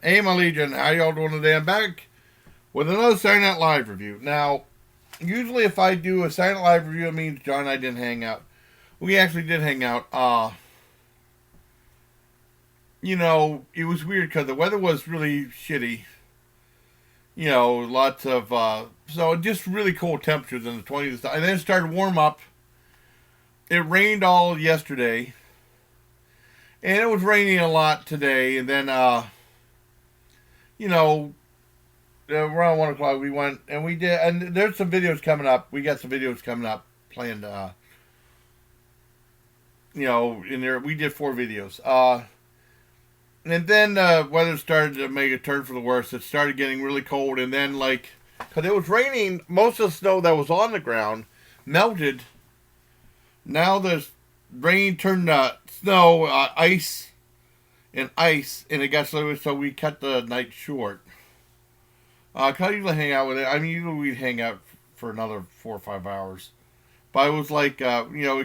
Hey, my Legion, how y'all doing today? I'm back with another Saturday Night Live review. Now, usually if I do a Saturday Night Live review, it means John and I didn't hang out. We actually did hang out. It was weird because the weather was really shitty. Lots of, so just really cold temperatures in the 20s. And then it started to warm up. It rained all yesterday. And it was raining a lot today. And then, around 1 o'clock we went and we did, and there's some videos coming up. We got some videos coming up planned, in there. We did 4 videos. And then weather started to make a turn for the worse. It started getting really cold, and then, because it was raining, most of the snow that was on the ground melted. Now the rain turned snow, ice, and it got slower, so we cut the night short. Cause I usually hang out with it. I mean, usually we'd hang out for another 4 or 5 hours. But it was we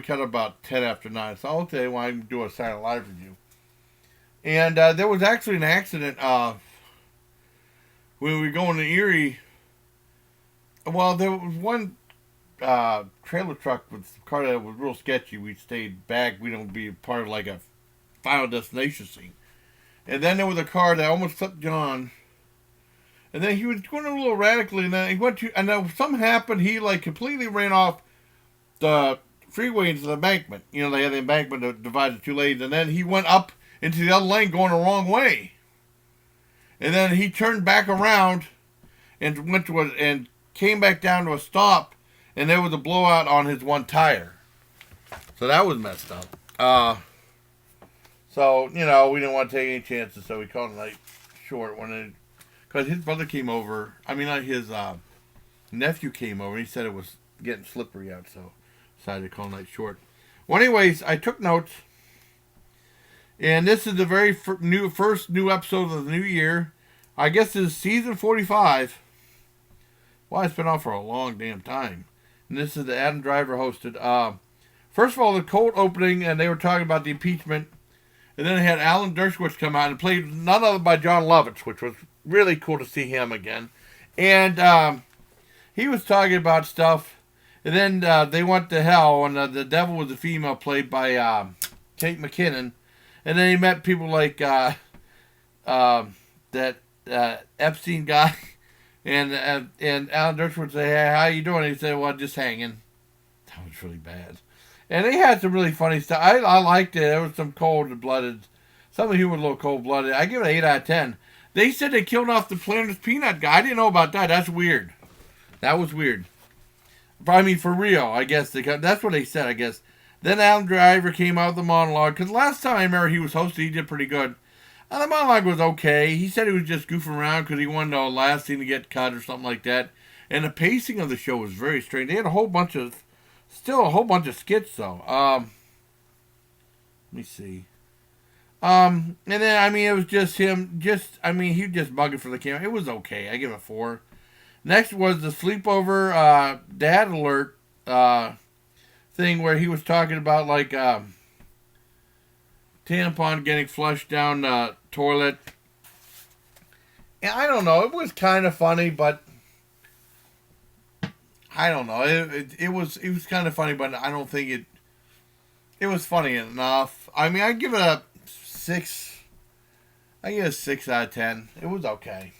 cut about 10 after 9. So, okay, well, I can do a silent live review. And there was actually an accident when we were going to Erie. Well, there was one trailer truck with a car that was real sketchy. We stayed back. We don't be part of a final destination scene. And then there was a car that almost flipped John. And then he was going a little erratically, and then he went to, and then something happened. He completely ran off the freeway into the embankment. They had the embankment that divided 2 lanes, and then he went up into the other lane going the wrong way. And then he turned back around and went to and came back down to a stop, and there was a blowout on his one tire. So that was messed up. So we didn't want to take any chances, so we called it night short because his brother came over. I mean, his nephew came over. And he said it was getting slippery out, so decided to call night short. Well, anyways, I took notes, and this is the very first new episode of the new year. I guess this is season 45. Well, it's been on for a long damn time. And this is the Adam Driver hosted. First of all, the cold opening, and they were talking about the impeachment. And then they had Alan Dershowitz come out and played none other by John Lovitz, which was really cool to see him again. And he was talking about stuff. And then they went to hell, and the devil was a female played by Kate McKinnon. And then he met people like that Epstein guy. And Alan Dershowitz would say, "Hey, how you doing?" And he said, "Well, just hanging." That was really bad. And they had some really funny stuff. I liked it. There was some cold-blooded. Some of you were a little cold-blooded. I give it an 8 out of 10. They said they killed off the Planet's Peanut guy. I didn't know about that. That's weird. That was weird. I mean, for real, I guess. That's what they said, I guess. Then Adam Driver came out with the monologue. Because last time I remember he was hosting, he did pretty good. And the monologue was okay. He said he was just goofing around because he wanted the last thing to get cut or something like that. And the pacing of the show was very strange. They had a whole bunch of skits, though. Let me see. And then, I mean, it was just him. He was just bugging for the camera. It was okay. I give it a 4. Next was the sleepover dad alert thing where he was talking about, tampon getting flushed down the toilet. And I don't know. It was kind of funny, but I don't know. It was kind of funny, but I don't think it was funny enough. I mean, I give it a 6. I give it a 6 out of 10. It was okay.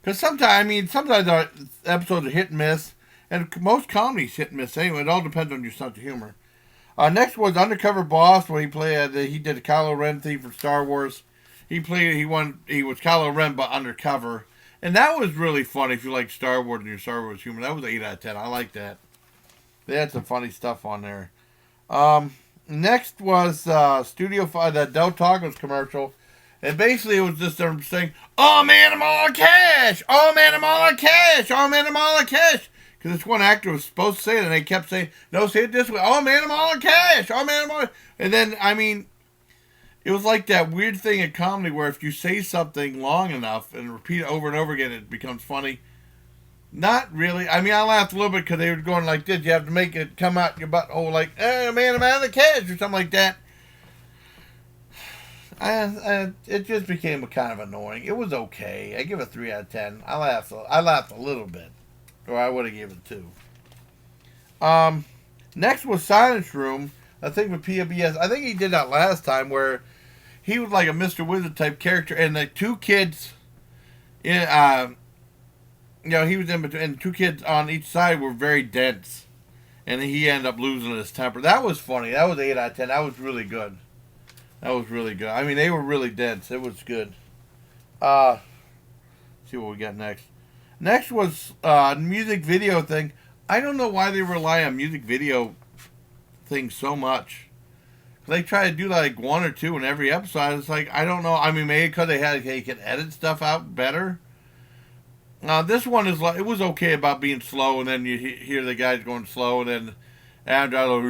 Because sometimes our episodes are hit and miss, and most comedies hit and miss anyway. It all depends on your sense of humor. Next was Undercover Boss, where he did the Kylo Ren theme for Star Was Kylo Ren, but undercover. And that was really funny if you like Star Wars and your Star Wars humor. That was 8 out of 10. I like that. They had some funny stuff on there. Next was Studio 5, that Del Taco's commercial. And basically it was just them saying, "Oh man, I'm all cash! Oh man, I'm all cash! Oh man, I'm all cash!" Because this one actor was supposed to say it, and they kept saying, "No, say it this way. Oh man, I'm all cash! Oh man, I'm all..." And then, it was like that weird thing in comedy where if you say something long enough and repeat it over and over again, it becomes funny. Not really. I laughed a little bit because they were going like this. You have to make it come out your butthole like, "Oh man, I'm out of the cash," or something like that. It just became kind of annoying. It was okay. I give it a 3 out of 10. I laughed a little bit, or I would have given it 2. Next was Silence Room. I think with PBS. I think he did that last time where he was like a Mr. Wizard type character, and the two kids, in he was in between, and two kids on each side were very dense, and he ended up losing his temper. That was funny. That was 8 out of 10. That was really good. That was really good. I mean, they were really dense. It was good. See what we got next. Next was music video thing. I don't know why they rely on music video things so much. They try to do like 1 or 2 in every episode. It's like, I don't know. I mean, maybe because they can edit stuff out better. This one is like, it was okay about being slow, and then you hear the guys going slow, and then after I like,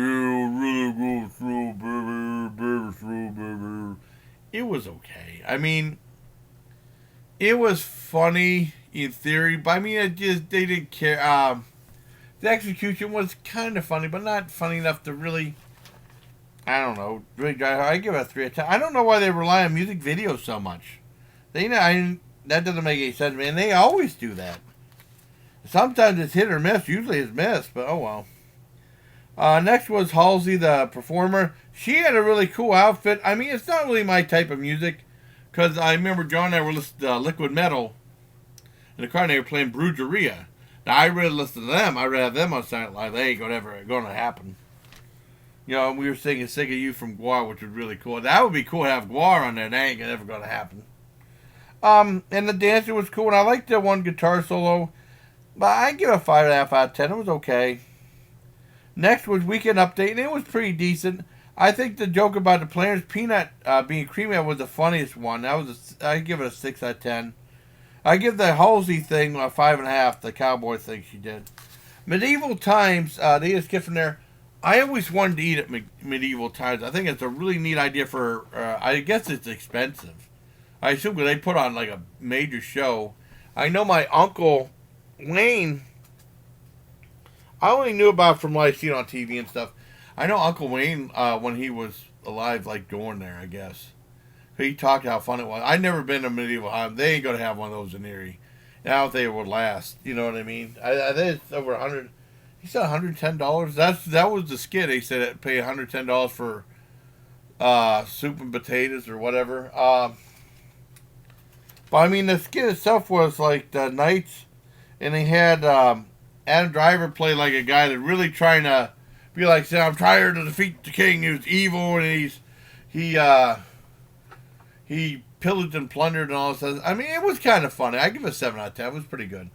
it was okay. I mean, it was funny in theory, but I mean, they didn't care. The execution was kind of funny, but not funny enough to really, I don't know, really drive. I give it a 3 out of 10. I don't know why they rely on music videos so much. That doesn't make any sense, man. They always do that. Sometimes it's hit or miss. Usually it's miss, but oh well. Next was Halsey, the performer. She had a really cool outfit. I mean, it's not really my type of music, because I remember John and I were listening to Liquid Metal in the car, and they were playing Brujeria. Now, I really listen to them. I rather have them on Silent Live. They ain't ever going to happen. We were singing Sick of You from Guar, which was really cool. That would be cool to have Guar on there. That ain't ever going to happen. And the dancer was cool, and I liked the one guitar solo. But I give it a 5.5 out of 10. It was okay. Next was Weekend Update, and it was pretty decent. I think the joke about the Planters peanut being creamy was the funniest one. I give it a 6 out of 10. I give the Halsey thing a 5.5. The cowboy thing she did. Medieval Times. They just get from there. I always wanted to eat at Medieval Times. I think it's a really neat idea for. I guess it's expensive. I assume because they put on like a major show. I know my uncle Wayne. I only knew about from what I seen on TV and stuff. I know Uncle Wayne when he was alive, like going there. I guess he talked how fun it was. I'd never been to Medieval Times. They ain't gonna have one of those in Erie. I don't think it would last. You know what I mean? I think it's over 100. He said $110. That was the skit. He said it pay $110 for soup and potatoes or whatever. But I mean, the skit itself was like the Knights, and they had Adam Driver play like a guy that really trying to be like, say, I'm trying to defeat the king. He was evil, and he pillaged and plundered and all this. I mean, it was kind of funny. I give it a 7 out of 10. It was pretty good.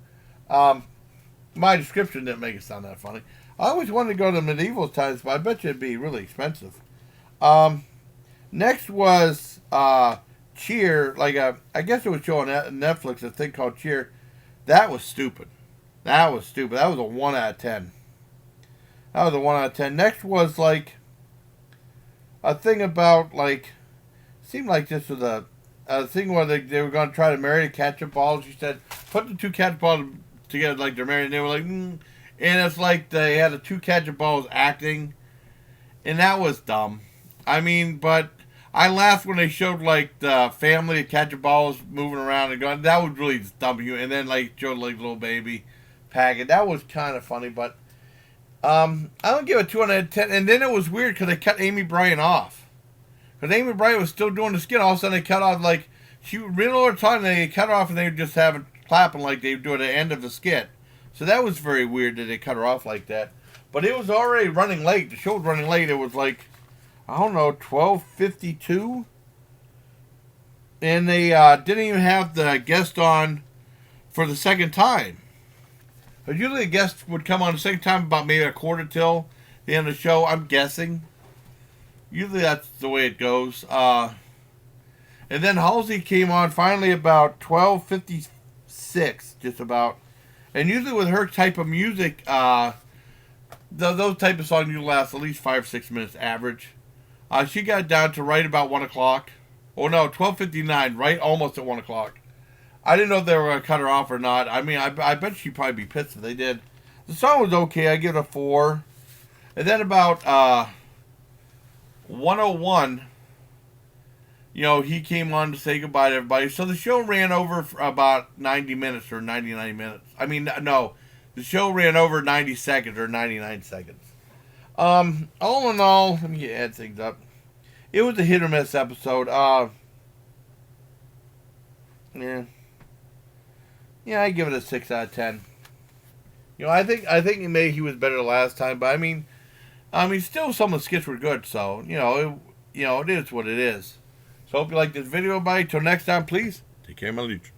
My description didn't make it sound that funny. I always wanted to go to Medieval Times, but I bet you it'd be really expensive. Next was Cheer. I guess it was showing Netflix, a thing called Cheer. That was stupid. That was a 1 out of 10. That was a 1 out of 10. Next was like a thing about seemed like this was a thing where they were going to try to marry the ketchup balls. She said, put the 2 ketchup balls together like they're married. And they were like, and it's like they had the 2 ketchup balls acting, and that was dumb. I mean, but I laughed when they showed like the family of ketchup balls moving around and going. That was really dumb. And then showed like little baby packet. That was kind of funny, but I don't give it 2 out of 10. And then it was weird because they cut Amy Bryant off. Because Amy Bryant was still doing the skit. All of a sudden they cut off, she was middle of the time, they cut her off and they would just have it clapping like they do at the end of the skit. So that was very weird that they cut her off like that. But it was already running late. The show was running late. It was I don't know, 12:52. And they didn't even have the guest on for the second time. But usually the guest would come on the second time about maybe a quarter till the end of the show, I'm guessing. Usually that's the way it goes. And then Halsey came on finally about 12:56, just about. And usually with her type of music, those type of songs usually last at least 5 or 6 minutes average. She got down to right about 1 o'clock. Oh no, 12:59, right almost at 1 o'clock. I didn't know if they were going to cut her off or not. I mean, I bet she'd probably be pissed if they did. The song was okay. I give it a 4. And then about 101, he came on to say goodbye to everybody. So the show ran over for about 90 minutes or 99 minutes. I mean, no, the show ran over 90 seconds or 99 seconds. All in all, let me add things up. It was a hit or miss episode. Yeah, yeah, I give it a 6 out of 10. I think he was better last time, but I mean, still some of the skits were good. So it is what it is. So hope you like this video, everybody. Till next time, please take care, my leech.